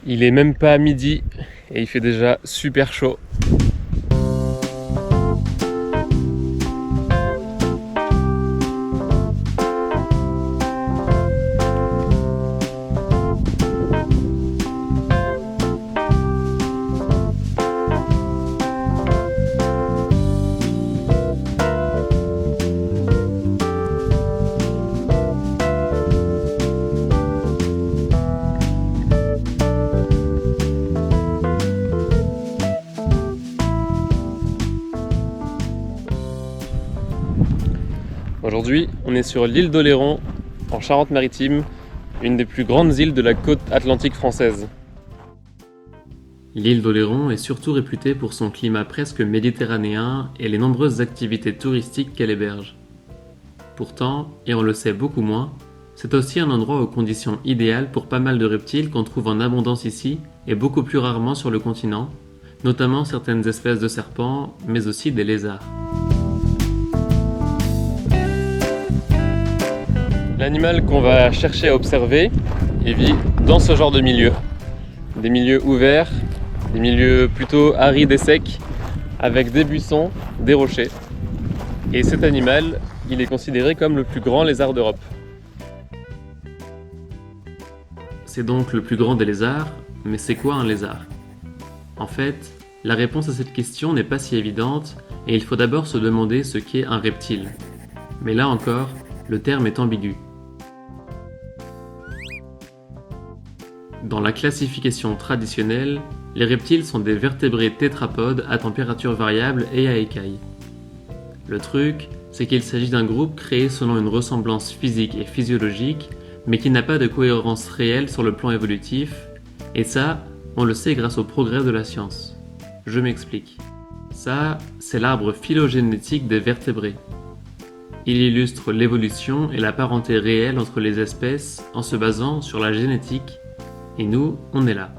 Il est même pas à midi et il fait déjà super chaud. Aujourd'hui, on est sur l'île d'Oléron, en Charente-Maritime, une des plus grandes îles de la côte atlantique française. L'île d'Oléron est surtout réputée pour son climat presque méditerranéen et les nombreuses activités touristiques qu'elle héberge. Pourtant, et on le sait beaucoup moins, c'est aussi un endroit aux conditions idéales pour pas mal de reptiles qu'on trouve en abondance ici et beaucoup plus rarement sur le continent, notamment certaines espèces de serpents, mais aussi des lézards. L'animal qu'on va chercher à observer, il vit dans ce genre de milieu. Des milieux ouverts, des milieux plutôt arides et secs, avec des buissons, des rochers. Et cet animal, il est considéré comme le plus grand lézard d'Europe. C'est donc le plus grand des lézards, mais c'est quoi un lézard? En fait, la réponse à cette question n'est pas si évidente, et il faut d'abord se demander ce qu'est un reptile. Mais là encore, le terme est ambigu. Dans la classification traditionnelle, les reptiles sont des vertébrés tétrapodes à température variable et à écailles. Le truc, c'est qu'il s'agit d'un groupe créé selon une ressemblance physique et physiologique, mais qui n'a pas de cohérence réelle sur le plan évolutif, et ça, on le sait grâce au progrès de la science. Je m'explique. Ça, c'est l'arbre phylogénétique des vertébrés. Il illustre l'évolution et la parenté réelle entre les espèces en se basant sur la génétique. Et nous, on est là.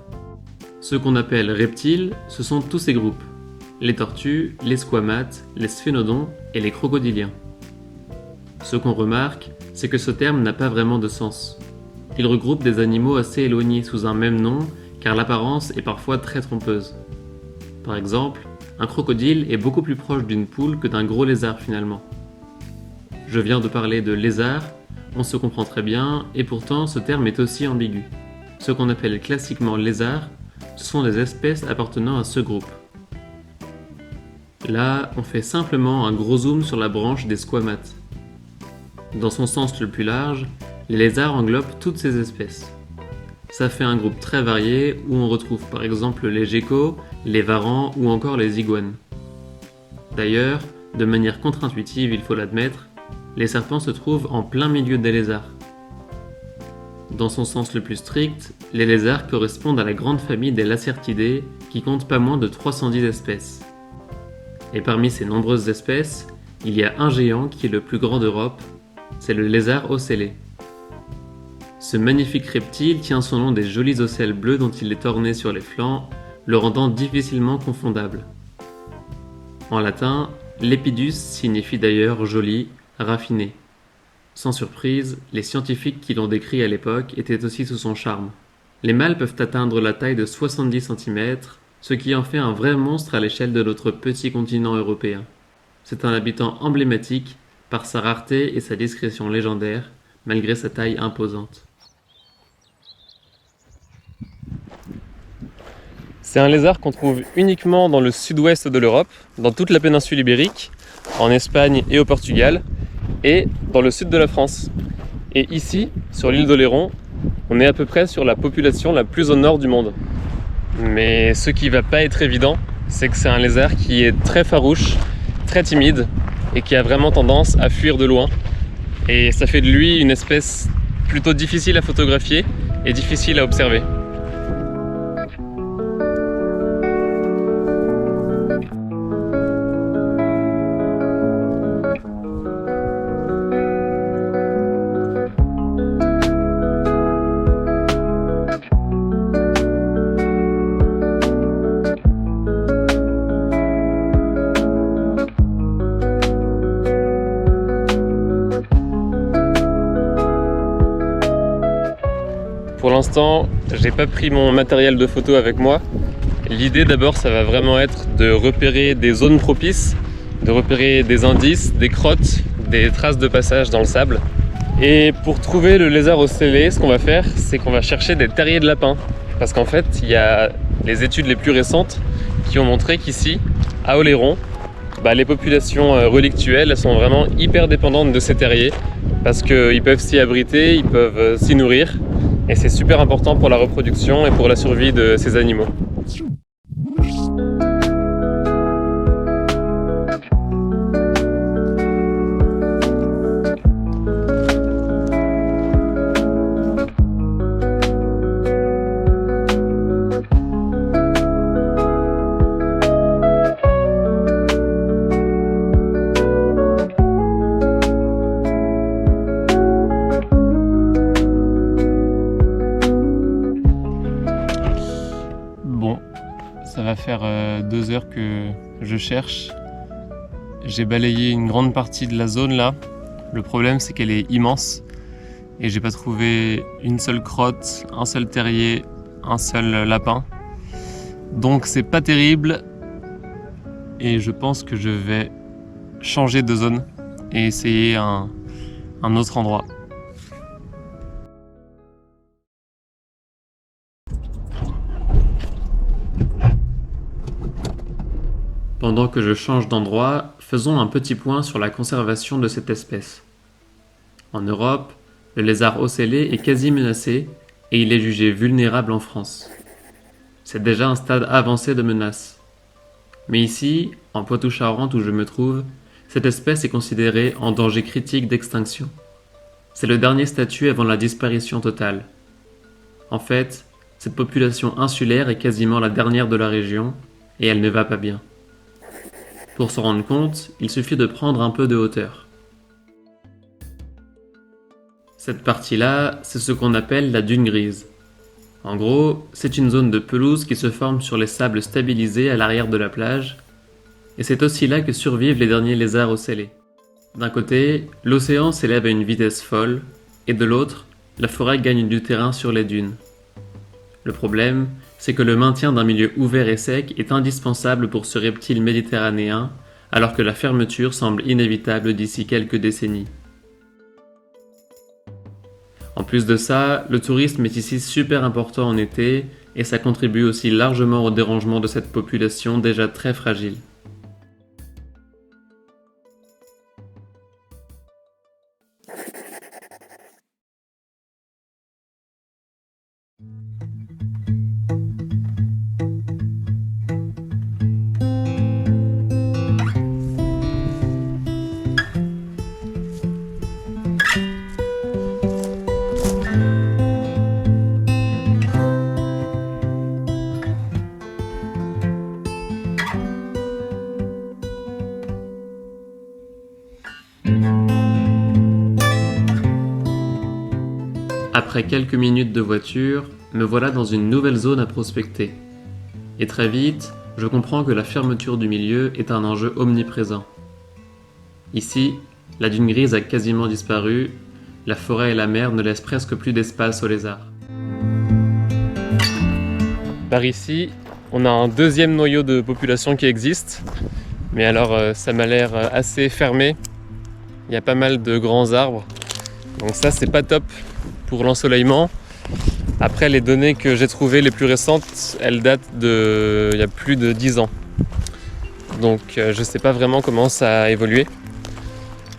Ce qu'on appelle reptiles, ce sont tous ces groupes. Les tortues, les squamates, les sphénodons et les crocodiliens. Ce qu'on remarque, c'est que ce terme n'a pas vraiment de sens. Il regroupe des animaux assez éloignés sous un même nom, car l'apparence est parfois très trompeuse. Par exemple, un crocodile est beaucoup plus proche d'une poule que d'un gros lézard finalement. Je viens de parler de lézard, on se comprend très bien, et pourtant ce terme est aussi ambigu. Ce qu'on appelle classiquement lézards, ce sont des espèces appartenant à ce groupe. Là, on fait simplement un gros zoom sur la branche des squamates. Dans son sens le plus large, les lézards englobent toutes ces espèces. Ça fait un groupe très varié où on retrouve par exemple les geckos, les varans ou encore les iguanes. D'ailleurs, de manière contre-intuitive il faut l'admettre, les serpents se trouvent en plein milieu des lézards. Dans son sens le plus strict, les lézards correspondent à la grande famille des Lacertidae qui compte pas moins de 310 espèces. Et parmi ces nombreuses espèces, il y a un géant qui est le plus grand d'Europe, c'est le lézard ocellé. Ce magnifique reptile tient son nom des jolis ocelles bleus dont il est orné sur les flancs, le rendant difficilement confondable. En latin, lepidus signifie d'ailleurs joli, raffiné. Sans surprise, les scientifiques qui l'ont décrit à l'époque étaient aussi sous son charme. Les mâles peuvent atteindre la taille de 70 cm, ce qui en fait un vrai monstre à l'échelle de notre petit continent européen. C'est un habitant emblématique par sa rareté et sa discrétion légendaire, malgré sa taille imposante. C'est un lézard qu'on trouve uniquement dans le sud-ouest de l'Europe, dans toute la péninsule ibérique, en Espagne et au Portugal, et dans le sud de la France. Et ici, sur l'île d'Oléron, on est à peu près sur la population la plus au nord du monde. Mais ce qui va pas être évident, c'est que c'est un lézard qui est très farouche, très timide, et qui a vraiment tendance à fuir de loin. Et ça fait de lui une espèce plutôt difficile à photographier et difficile à observer. Pour l'instant, j'ai pas pris mon matériel de photo avec moi. L'idée d'abord, ça va vraiment être de repérer des zones propices, de repérer des indices, des crottes, des traces de passage dans le sable. Et pour trouver le lézard ocellé, ce qu'on va faire, c'est qu'on va chercher des terriers de lapins. Parce qu'en fait, il y a les études les plus récentes qui ont montré qu'ici, à Oléron, les populations relictuelles elles sont vraiment hyper dépendantes de ces terriers parce qu'ils peuvent s'y abriter, ils peuvent s'y nourrir et c'est super important pour la reproduction et pour la survie de ces animaux. Ça va faire 2 heures que je cherche. J'ai balayé une grande partie de la zone là. Le problème c'est qu'elle est immense et j'ai pas trouvé une seule crotte, un seul terrier, un seul lapin. Donc c'est pas terrible et je pense que je vais changer de zone et essayer un autre endroit. Pendant que je change d'endroit, faisons un petit point sur la conservation de cette espèce. En Europe, le lézard ocellé est quasi menacé et il est jugé vulnérable en France. C'est déjà un stade avancé de menace. Mais ici, en Poitou-Charentes où je me trouve, cette espèce est considérée en danger critique d'extinction. C'est le dernier statut avant la disparition totale. En fait, cette population insulaire est quasiment la dernière de la région et elle ne va pas bien. Pour s'en rendre compte, il suffit de prendre un peu de hauteur. Cette partie-là, c'est ce qu'on appelle la dune grise. En gros, c'est une zone de pelouse qui se forme sur les sables stabilisés à l'arrière de la plage, et c'est aussi là que survivent les derniers lézards ocellés. D'un côté, l'océan s'élève à une vitesse folle, et de l'autre, la forêt gagne du terrain sur les dunes. Le problème, c'est que le maintien d'un milieu ouvert et sec est indispensable pour ce reptile méditerranéen, alors que la fermeture semble inévitable d'ici quelques décennies. En plus de ça, le tourisme est ici super important en été, et ça contribue aussi largement au dérangement de cette population déjà très fragile. Après quelques minutes de voiture, me voilà dans une nouvelle zone à prospecter. Et très vite, je comprends que la fermeture du milieu est un enjeu omniprésent. Ici, la dune grise a quasiment disparu, la forêt et la mer ne laissent presque plus d'espace aux lézards. Par ici, on a un deuxième noyau de population qui existe, mais alors ça m'a l'air assez fermé. Il y a pas mal de grands arbres, donc ça c'est pas top pour l'ensoleillement. Après, les données que j'ai trouvées les plus récentes, elles datent il y a plus de 10 ans. Donc je sais pas vraiment comment ça a évolué,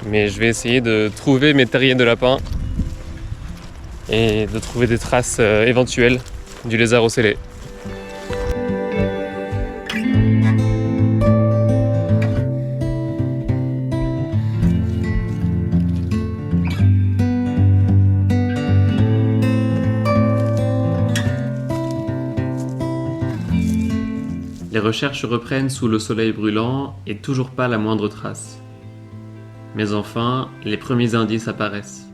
mais je vais essayer de trouver mes terriers de lapin et de trouver des traces éventuelles du lézard ocellé. Les recherches reprennent sous le soleil brûlant et toujours pas la moindre trace. Mais enfin, les premiers indices apparaissent.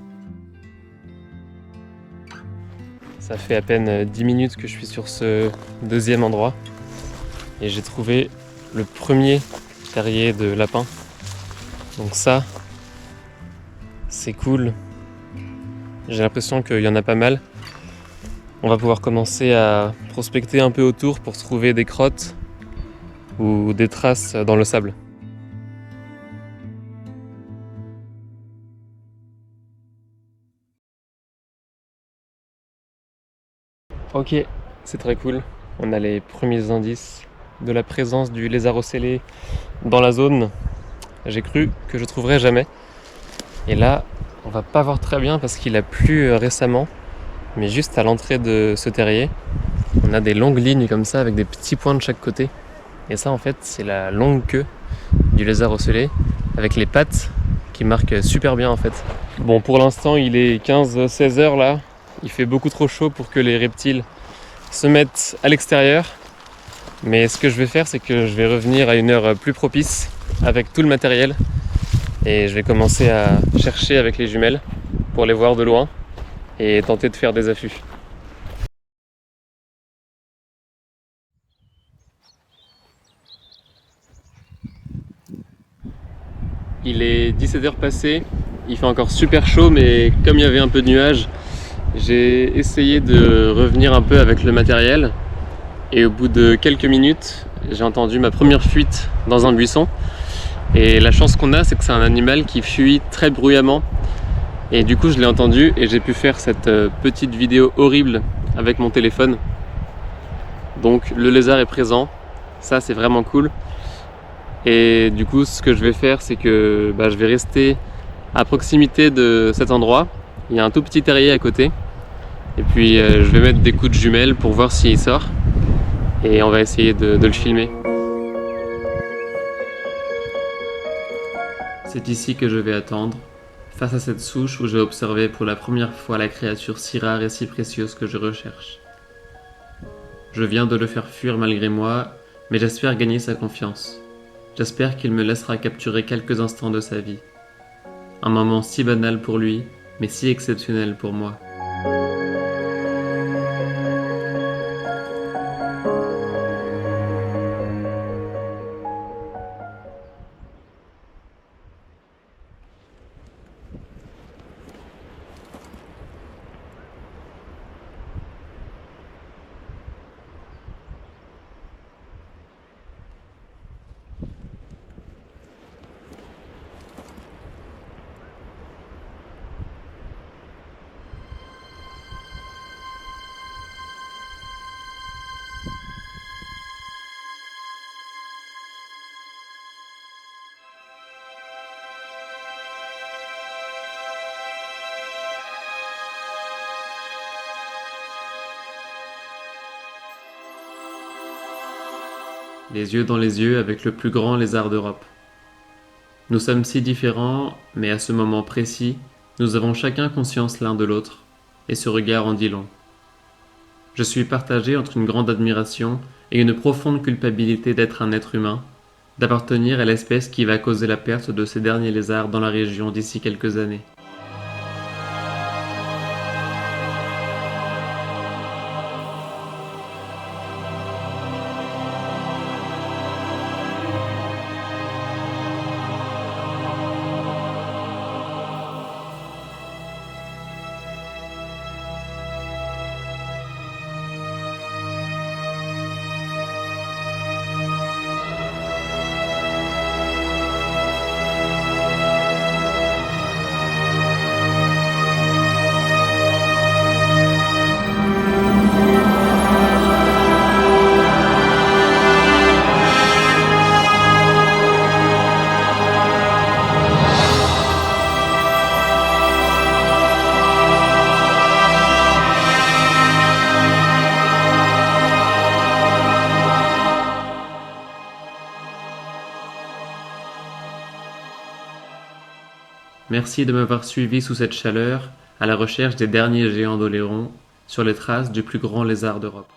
Ça fait à peine 10 minutes que je suis sur ce deuxième endroit et j'ai trouvé le premier terrier de lapin. Donc ça, c'est cool. J'ai l'impression qu'il y en a pas mal. On va pouvoir commencer à prospecter un peu autour pour trouver des crottes ou des traces dans le sable. Ok, c'est très cool. On a les premiers indices de la présence du lézard ocellé dans la zone. J'ai cru que je trouverais jamais. Et là, on va pas voir très bien parce qu'il a plu récemment. Mais juste à l'entrée de ce terrier, on a des longues lignes comme ça avec des petits points de chaque côté. Et ça, en fait, c'est la longue queue du lézard ocellé avec les pattes qui marquent super bien en fait. Bon, pour l'instant, il est 15-16 heures là. Il fait beaucoup trop chaud pour que les reptiles se mettent à l'extérieur. Mais ce que je vais faire, c'est que je vais revenir à une heure plus propice avec tout le matériel. Et je vais commencer à chercher avec les jumelles pour les voir de loin et tenter de faire des affûts. Il est 17h passé, il fait encore super chaud, mais comme il y avait un peu de nuages, j'ai essayé de revenir un peu avec le matériel. Et au bout de quelques minutes, j'ai entendu ma première fuite dans un buisson. Et la chance qu'on a, c'est que c'est un animal qui fuit très bruyamment. Et du coup, je l'ai entendu et j'ai pu faire cette petite vidéo horrible avec mon téléphone. Donc le lézard est présent, ça c'est vraiment cool. Et du coup, ce que je vais faire, c'est que je vais rester à proximité de cet endroit. Il y a un tout petit terrier à côté. Et puis je vais mettre des coups de jumelles pour voir s'il sort. Et on va essayer de le filmer. C'est ici que je vais attendre, face à cette souche où j'ai observé pour la première fois la créature si rare et si précieuse que je recherche. Je viens de le faire fuir malgré moi, mais j'espère gagner sa confiance. J'espère qu'il me laissera capturer quelques instants de sa vie. Un moment si banal pour lui, mais si exceptionnel pour moi. Les yeux dans les yeux avec le plus grand lézard d'Europe. Nous sommes si différents, mais à ce moment précis, nous avons chacun conscience l'un de l'autre, et ce regard en dit long. Je suis partagé entre une grande admiration et une profonde culpabilité d'être un être humain, d'appartenir à l'espèce qui va causer la perte de ces derniers lézards dans la région d'ici quelques années. Merci de m'avoir suivi sous cette chaleur à la recherche des derniers géants d'Oléron sur les traces du plus grand lézard d'Europe.